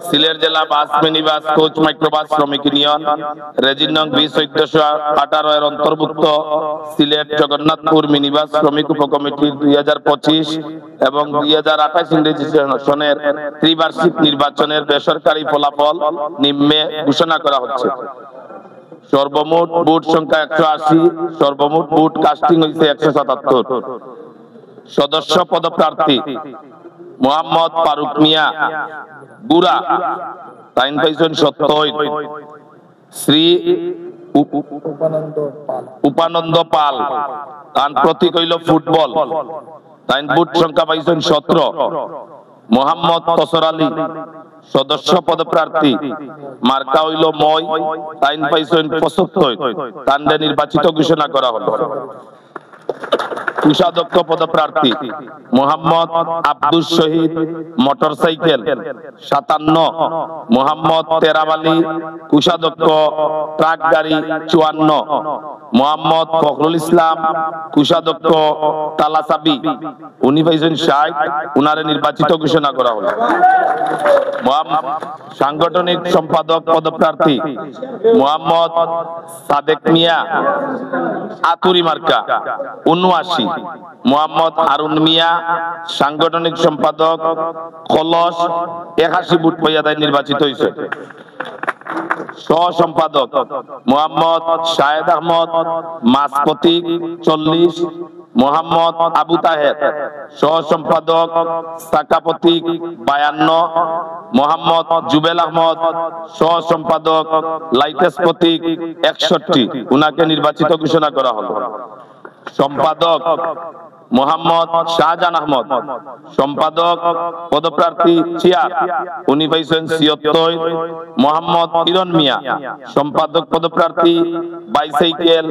সিলেট জেলা bus minibus coach microbus শ্রমিক union raisin নং ২০১৪-১৮ এর অন্তর্ভুক্ত সিলেট জগন্নাথপুর মিনিবাস শ্রমিক উপকমিটির ২০২৫ এবং ২০২৮ ইংরেজি সেশনের ত্রিবার্ষিক নির্বাচনের বেসরকারি ফলাফল নিম্নে ঘোষণা করা হচ্ছে। সর্বমোট ভোট সংখ্যা ১৮০, সর্বমোট ভোট কাস্টিং হয়েছে ১৭৭। সদস্য পদপ্রার্থী মোহাম্মদ ফারুক মিয়া বুড়া তাইন পাইছেন ৭০। শ্রী উপানন্দ পাল তান প্রতীক হইল ফুটবল, তাইন ভোট সংখ্যা পাইছেন ১৭। মোহাম্মদ তসর আলী সদস্য পদপ্রার্থী মার্কা হইল মই, তাইন পাইছেন ৭৫। তান্ডে নির্বাচিত ঘোষণা করা হলো। কোষাধ্যক্ষ পদপ্রার্থী মোহাম্মদ আব্দুল শহীদ মোটরসাইকেল ৫৭। মোহাম্মদ তেরাব আলী কোষাধ্যক্ষ ট্রাক গাড়ি ৫৪। মোহাম্মদ ফখরুল ইসলাম কোষাধ্যক্ষ তালাচাবি উনি পাইছেন ৬০। উনারে নির্বাচিত ঘোষণা করা হলো। সাংগঠনিক সম্পাদক পদপ্রার্থী মোহাম্মদ সাদেক মিয়া আতুরি মার্কা ৭৯। মোহাম্মদ হারুন মিয়া সাংগঠনিক সম্পাদক কলস ৮১ ভোট পাইয়া নির্বাচিত হয়েছে। সহ সম্পাদক মোহাম্মদ শাহেদ আহমদ মাসপতি ৪০। মোহাম্মদ আবু তাহের সহ সম্পাদক সাকাপতি ৫২। মোহাম্মদ জুবেল আহমদ সহ সম্পাদক লাইটেস প্রতীক ৬১। উনাকে নির্বাচিত ঘোষণা করা হলো। সম্পাদক মোহাম্মদ শাহজাহান আহমদ সম্পাদক পদপ্রার্থী চেয়ার উনি পাইছেন ৭৬। মোহাম্মদ কিরণ মিয়া সম্পাদক পদপ্রার্থী বাইসাইকেল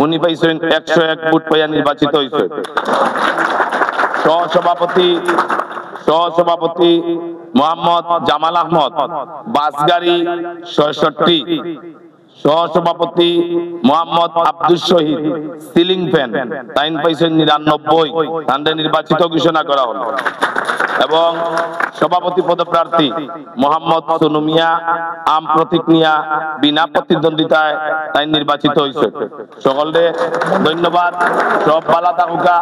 উনি পাইছেন ১০১ ভোট পাইয়া নির্বাচিত হয়েছে। সহসভাপতি মোহাম্মদ জামাল আহমদ বাসগাড়ি ৬৬। সহসভাপতি মোহাম্মদ আব্দুল শহীদ সিলিং ফ্যান তাইন পাইছেন ৯৯। তান্ডে নির্বাচিত ঘোষণা করা হলো। এবং সভাপতি পদপ্রার্থী মোহাম্মদ সোনু মিয়া আম প্রতীক মিয়া বিনা প্রতিদ্বন্দ্বিতায় তাই নির্বাচিত হয়েছে। সকলকে ধন্যবাদ। সব ভালো থাকুকা।